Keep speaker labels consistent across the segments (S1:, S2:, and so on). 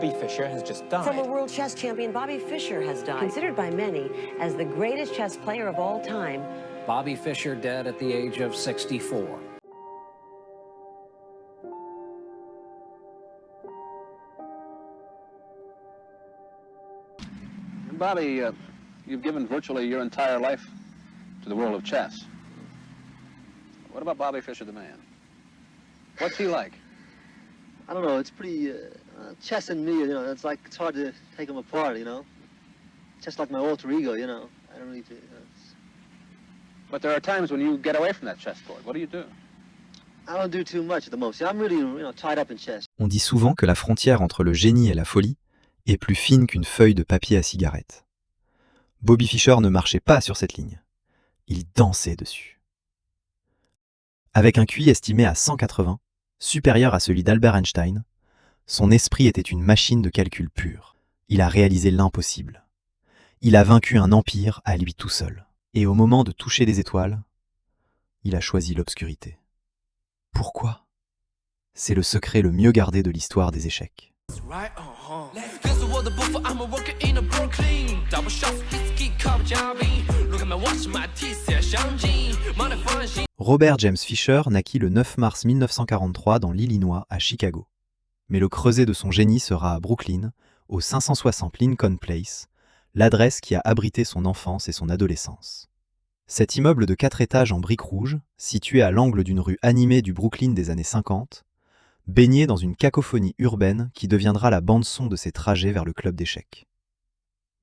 S1: Bobby Fischer has just died.
S2: Former world chess champion Bobby Fischer has died, considered by many as the greatest chess player of all time.
S3: Bobby Fischer dead at the age of 64.
S4: Bobby, you've given virtually your entire life to the world of chess. What about Bobby Fischer, the man? What's he like?
S5: I don't know. It's pretty chess and me. It's hard to take them apart. Just like my alter ego. I don't need to.
S4: But there are times when you get away from that chessboard. What do?
S5: I don't do too much at the moment. I'm really, tied up in chess.
S6: On dit souvent que la frontière entre le génie et la folie est plus fine qu'une feuille de papier à cigarette. Bobby Fischer ne marchait pas sur cette ligne. Il dansait dessus. Avec un QI estimé à 180, supérieur à celui d'Albert Einstein, son esprit était une machine de calcul pure. Il a réalisé l'impossible. Il a vaincu un empire à lui tout seul. Et au moment de toucher les étoiles, il a choisi l'obscurité. Pourquoi ? C'est le secret le mieux gardé de l'histoire des échecs. Robert James Fischer naquit le 9 mars 1943 dans l'Illinois, à Chicago. Mais le creuset de son génie sera à Brooklyn, au 560 Lincoln Place, l'adresse qui a abrité son enfance et son adolescence. Cet immeuble de 4 étages en briques rouges, situé à l'angle d'une rue animée du Brooklyn des années 50, baignait dans une cacophonie urbaine qui deviendra la bande-son de ses trajets vers le club d'échecs.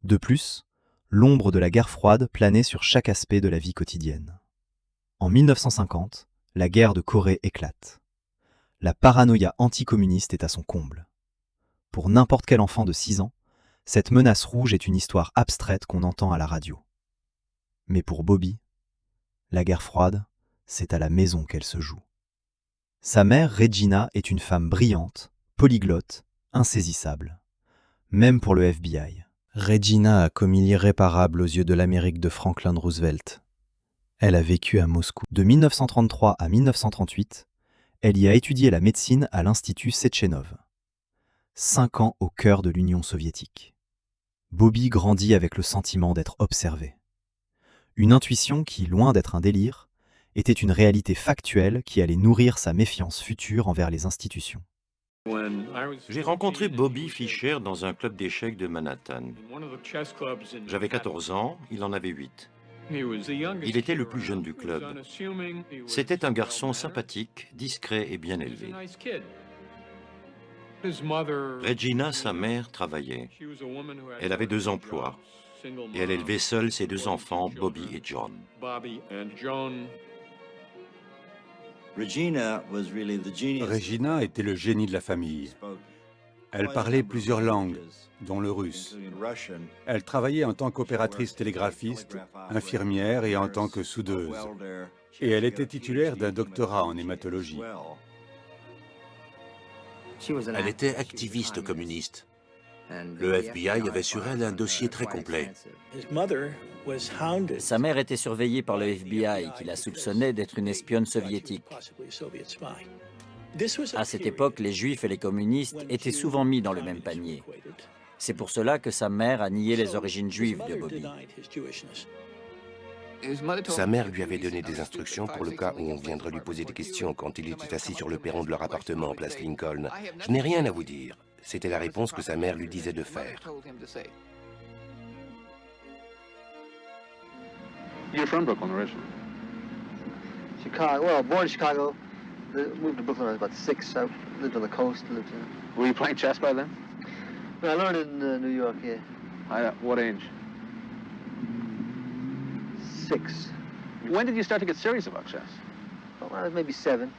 S6: De plus, l'ombre de la guerre froide planait sur chaque aspect de la vie quotidienne. En 1950, la guerre de Corée éclate. La paranoïa anticommuniste est à son comble. Pour n'importe quel enfant de 6 ans, cette menace rouge est une histoire abstraite qu'on entend à la radio. Mais pour Bobby, la guerre froide, c'est à la maison qu'elle se joue. Sa mère, Regina, est une femme brillante, polyglotte, insaisissable. Même pour le FBI. Regina a commis l'irréparable aux yeux de l'Amérique de Franklin Roosevelt. Elle a vécu à Moscou. De 1933 à 1938, elle y a étudié la médecine à l'Institut Sechenov. 5 ans au cœur de l'Union soviétique. Bobby grandit avec le sentiment d'être observé. Une intuition qui, loin d'être un délire, était une réalité factuelle qui allait nourrir sa méfiance future envers les institutions.
S7: J'ai rencontré Bobby Fischer dans un club d'échecs de Manhattan. J'avais 14 ans, il en avait 8. Il était le plus jeune du club. C'était un garçon sympathique, discret et bien élevé. Regina, sa mère, travaillait. Elle avait 2 emplois et elle élevait seule ses 2 enfants, Bobby et John.
S8: Regina était le génie de la famille. Elle parlait plusieurs langues, dont le russe. Elle travaillait en tant qu'opératrice télégraphiste, infirmière et en tant que soudeuse. Et elle était titulaire d'un doctorat en hématologie.
S9: Elle était activiste communiste. Le FBI avait sur elle un dossier très complet.
S10: Sa mère était surveillée par le FBI, qui la soupçonnait d'être une espionne soviétique. À cette époque, les Juifs et les communistes étaient souvent mis dans le même panier. C'est pour cela que sa mère a nié les origines juives de Bobby.
S9: Sa mère lui avait donné des instructions pour le cas où on viendrait lui poser des questions quand il était assis sur le perron de leur appartement, place Lincoln. Je n'ai rien à vous dire. C'était la réponse que sa mère lui disait de faire.
S4: You're from Brooklyn originally?
S5: Chicago. Well, born in Chicago. Moved to Brooklyn when I was about 6. I lived on the coast.
S4: Were you playing chess by then?
S5: I learned in New York, yeah.
S4: What age?
S5: 6.
S4: When did you start to get serious about chess?
S5: Well, I was maybe 7.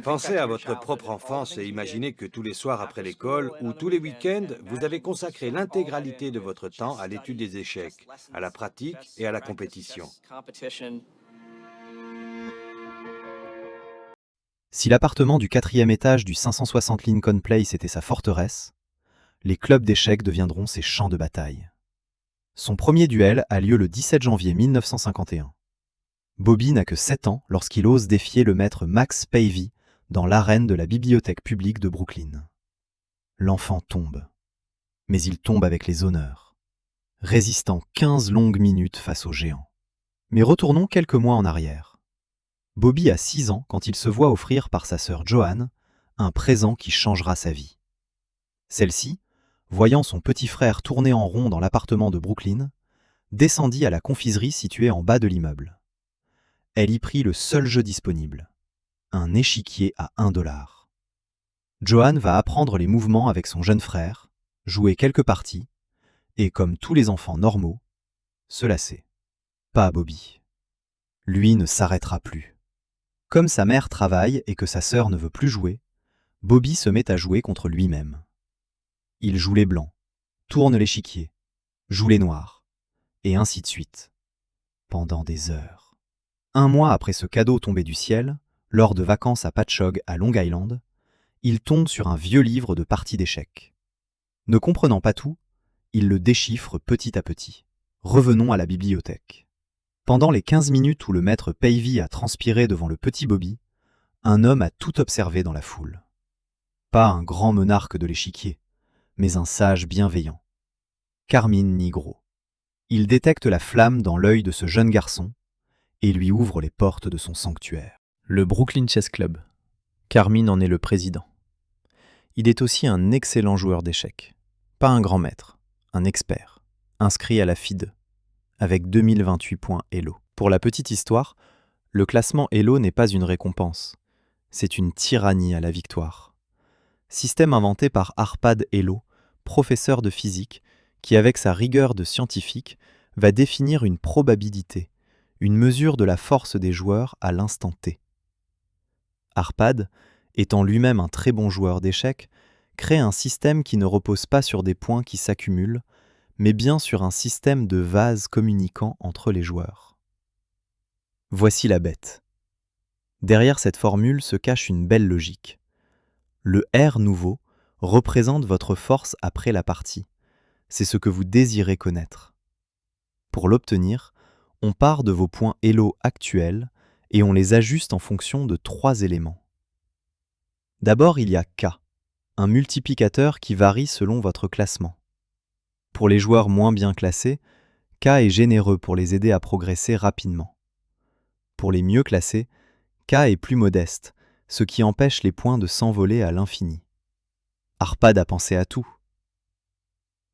S8: Pensez à votre propre enfance et imaginez que tous les soirs après l'école ou tous les week-ends, vous avez consacré l'intégralité de votre temps à l'étude des échecs, à la pratique et à la compétition.
S6: Si l'appartement du 4e étage du 560 Lincoln Place était sa forteresse, les clubs d'échecs deviendront ses champs de bataille. Son premier duel a lieu le 17 janvier 1951. Bobby n'a que 7 ans lorsqu'il ose défier le maître Max Pavey dans l'arène de la bibliothèque publique de Brooklyn. L'enfant tombe, mais il tombe avec les honneurs, résistant 15 longues minutes face au géant. Mais retournons quelques mois en arrière. Bobby a 6 ans quand il se voit offrir par sa sœur Joanne un présent qui changera sa vie. Celle-ci, voyant son petit frère tourner en rond dans l'appartement de Brooklyn, descendit à la confiserie située en bas de l'immeuble. Elle y prit le seul jeu disponible, un échiquier à $1. Joanne va apprendre les mouvements avec son jeune frère, jouer quelques parties, et comme tous les enfants normaux, se lasser. Pas Bobby. Lui ne s'arrêtera plus. Comme sa mère travaille et que sa sœur ne veut plus jouer, Bobby se met à jouer contre lui-même. Il joue les blancs, tourne l'échiquier, joue les noirs, et ainsi de suite, pendant des heures. 1 mois après ce cadeau tombé du ciel, lors de vacances à Patchogue à Long Island, il tombe sur un vieux livre de parties d'échecs. Ne comprenant pas tout, il le déchiffre petit à petit. Revenons à la bibliothèque. Pendant les 15 minutes où le maître Pavey a transpiré devant le petit Bobby, un homme a tout observé dans la foule. Pas un grand monarque de l'échiquier, mais un sage bienveillant. Carmine Nigro. Il détecte la flamme dans l'œil de ce jeune garçon et lui ouvre les portes de son sanctuaire.
S1: Le Brooklyn Chess Club. Carmine en est le président. Il est aussi un excellent joueur d'échecs. Pas un grand maître, un expert, inscrit à la FIDE, avec 2028 points Elo. Pour la petite histoire, le classement Elo n'est pas une récompense, c'est une tyrannie à la victoire. Système inventé par Arpad Elo, professeur de physique, qui avec sa rigueur de scientifique va définir une probabilité, une mesure de la force des joueurs à l'instant T. Arpad, étant lui-même un très bon joueur d'échecs, crée un système qui ne repose pas sur des points qui s'accumulent, mais bien sur un système de vases communiquant entre les joueurs. Voici la bête. Derrière cette formule se cache une belle logique. Le R nouveau représente votre force après la partie. C'est ce que vous désirez connaître. Pour l'obtenir, on part de vos points Elo actuels et on les ajuste en fonction de 3 éléments. D'abord, il y a K, un multiplicateur qui varie selon votre classement. Pour les joueurs moins bien classés, K est généreux pour les aider à progresser rapidement. Pour les mieux classés, K est plus modeste, ce qui empêche les points de s'envoler à l'infini. Arpad a pensé à tout.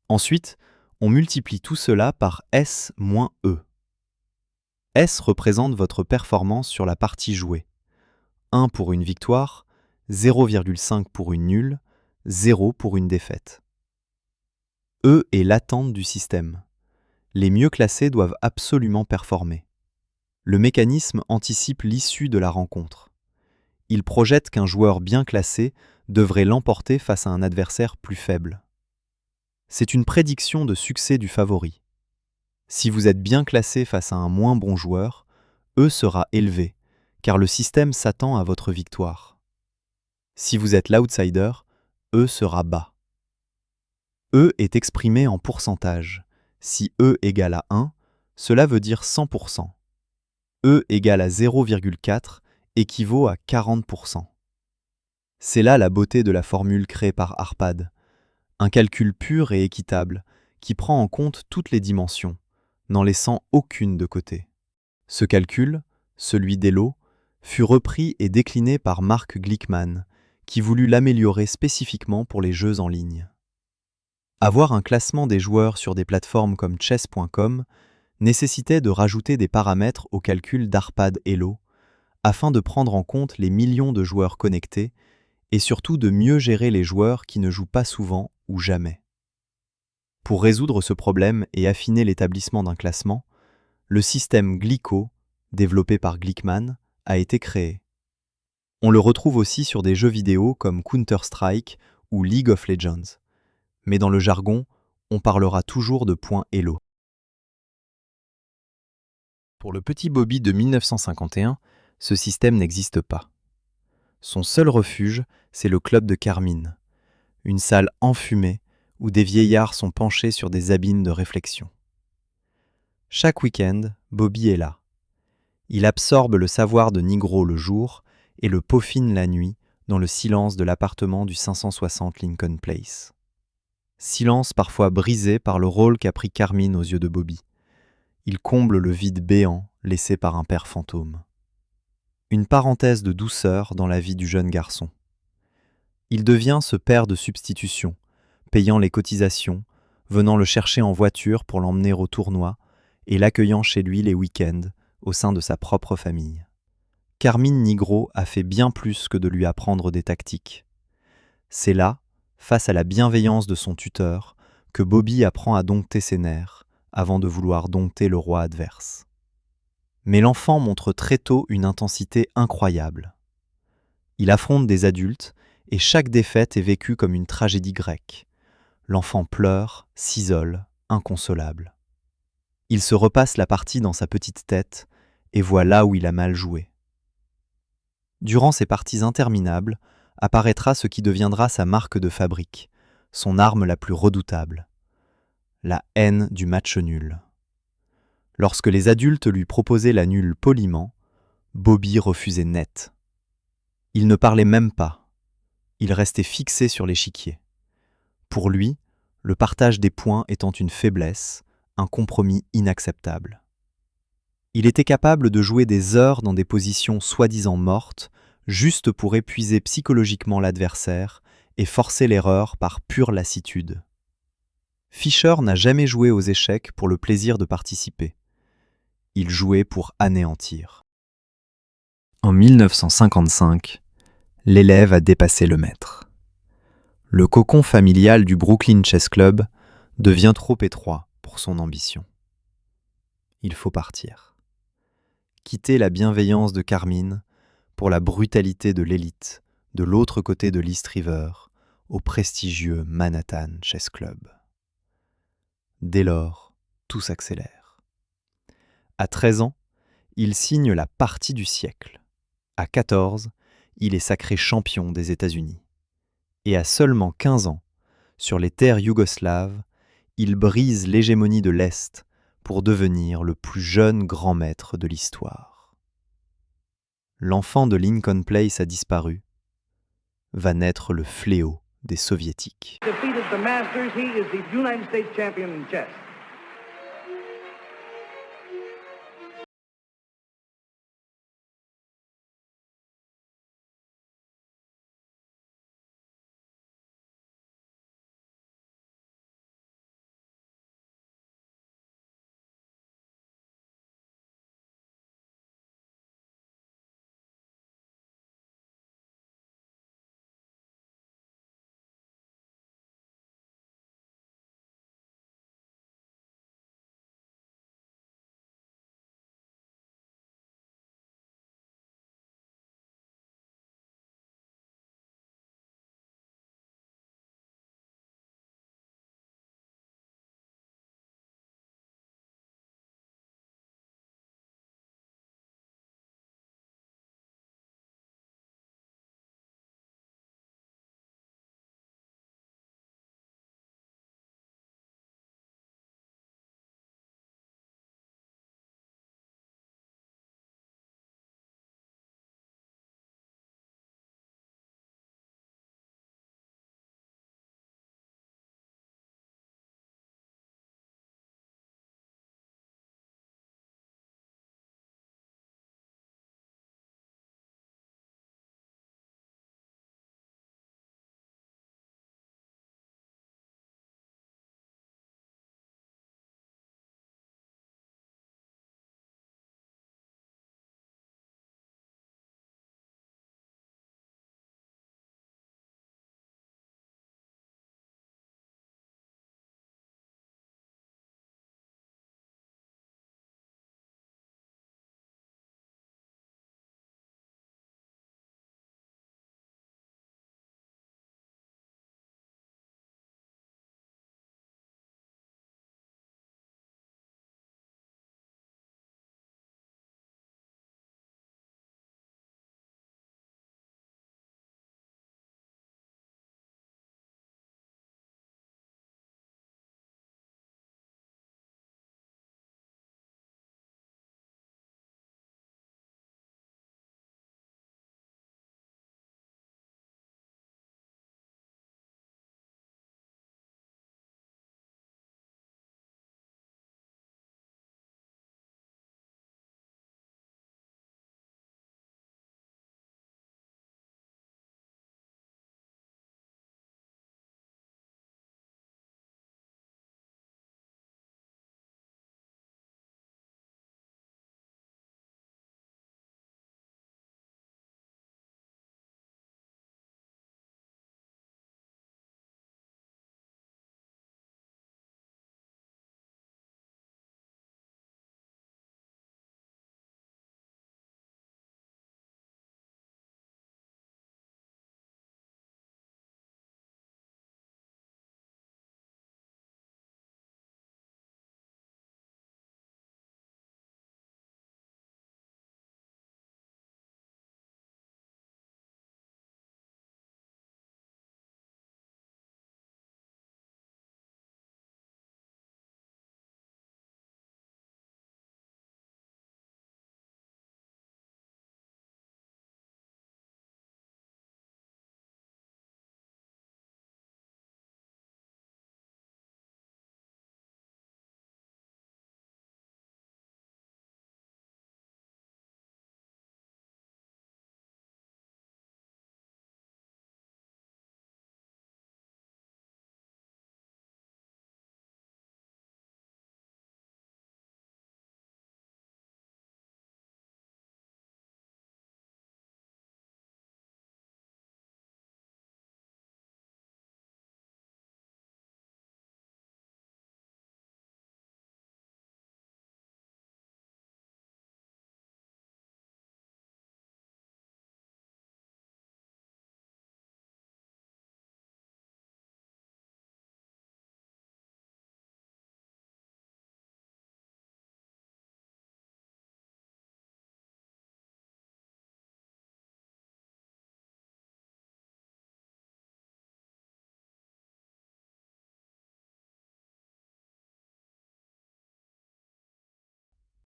S1: Ensuite, on multiplie tout cela par S moins E. S représente votre performance sur la partie jouée. 1 pour une victoire, 0,5 pour une nulle, 0 pour une défaite. E est l'attente du système. Les mieux classés doivent absolument performer. Le mécanisme anticipe l'issue de la rencontre. Il projette qu'un joueur bien classé devrait l'emporter face à un adversaire plus faible. C'est une prédiction de succès du favori. Si vous êtes bien classé face à un moins bon joueur, E sera élevé, car le système s'attend à votre victoire. Si vous êtes l'outsider, E sera bas. E est exprimé en pourcentage. Si E égale à 1, cela veut dire 100%. E égale à 0,4 équivaut à 40%. C'est là la beauté de la formule créée par Arpad, un calcul pur et équitable qui prend en compte toutes les dimensions, n'en laissant aucune de côté. Ce calcul, celui d'Elo, fut repris et décliné par Mark Glickman, qui voulut l'améliorer spécifiquement pour les jeux en ligne. Avoir un classement des joueurs sur des plateformes comme chess.com nécessitait de rajouter des paramètres au calcul d'Arpad Elo, afin de prendre en compte les millions de joueurs connectés et surtout de mieux gérer les joueurs qui ne jouent pas souvent ou jamais. Pour résoudre ce problème et affiner l'établissement d'un classement, le système Glicko, développé par Glickman, a été créé. On le retrouve aussi sur des jeux vidéo comme Counter-Strike ou League of Legends. Mais dans le jargon, on parlera toujours de points Elo. Pour le petit Bobby de 1951, ce système n'existe pas. Son seul refuge, c'est le club de Carmine, une salle enfumée où des vieillards sont penchés sur des abîmes de réflexion. Chaque week-end, Bobby est là. Il absorbe le savoir de Nigro le jour et le peaufine la nuit dans le silence de l'appartement du 560 Lincoln Place. Silence parfois brisé par le rôle qu'a pris Carmine aux yeux de Bobby. Il comble le vide béant laissé par un père fantôme. Une parenthèse de douceur dans la vie du jeune garçon. Il devient ce père de substitution, payant les cotisations, venant le chercher en voiture pour l'emmener au tournoi et l'accueillant chez lui les week-ends au sein de sa propre famille. Carmine Nigro a fait bien plus que de lui apprendre des tactiques. C'est là, face à la bienveillance de son tuteur, que Bobby apprend à dompter ses nerfs avant de vouloir dompter le roi adverse. Mais l'enfant montre très tôt une intensité incroyable. Il affronte des adultes et chaque défaite est vécue comme une tragédie grecque. L'enfant pleure, s'isole, inconsolable. Il se repasse la partie dans sa petite tête et voit là où il a mal joué. Durant ces parties interminables, apparaîtra ce qui deviendra sa marque de fabrique, son arme la plus redoutable, la haine du match nul. Lorsque les adultes lui proposaient la nulle poliment, Bobby refusait net. Il ne parlait même pas. Il restait fixé sur l'échiquier. Pour lui, le partage des points étant une faiblesse, un compromis inacceptable. Il était capable de jouer des heures dans des positions soi-disant mortes, juste pour épuiser psychologiquement l'adversaire et forcer l'erreur par pure lassitude. Fischer n'a jamais joué aux échecs pour le plaisir de participer. Il jouait pour anéantir. En 1955, l'élève a dépassé le maître. Le cocon familial du Brooklyn Chess Club devient trop étroit pour son ambition. Il faut partir. Quitter la bienveillance de Carmine pour la brutalité de l'élite de l'autre côté de l'East River, au prestigieux Manhattan Chess Club. Dès lors, tout s'accélère. À 13 ans, il signe la partie du siècle. À 14, il est sacré champion des États-Unis. Et à seulement 15 ans, sur les terres yougoslaves, il brise l'hégémonie de l'Est pour devenir le plus jeune grand maître de l'histoire. L'enfant de Lincoln Place a disparu. Va naître le fléau des Soviétiques.
S11: Defeated the Masters, he is the United States champion in chess.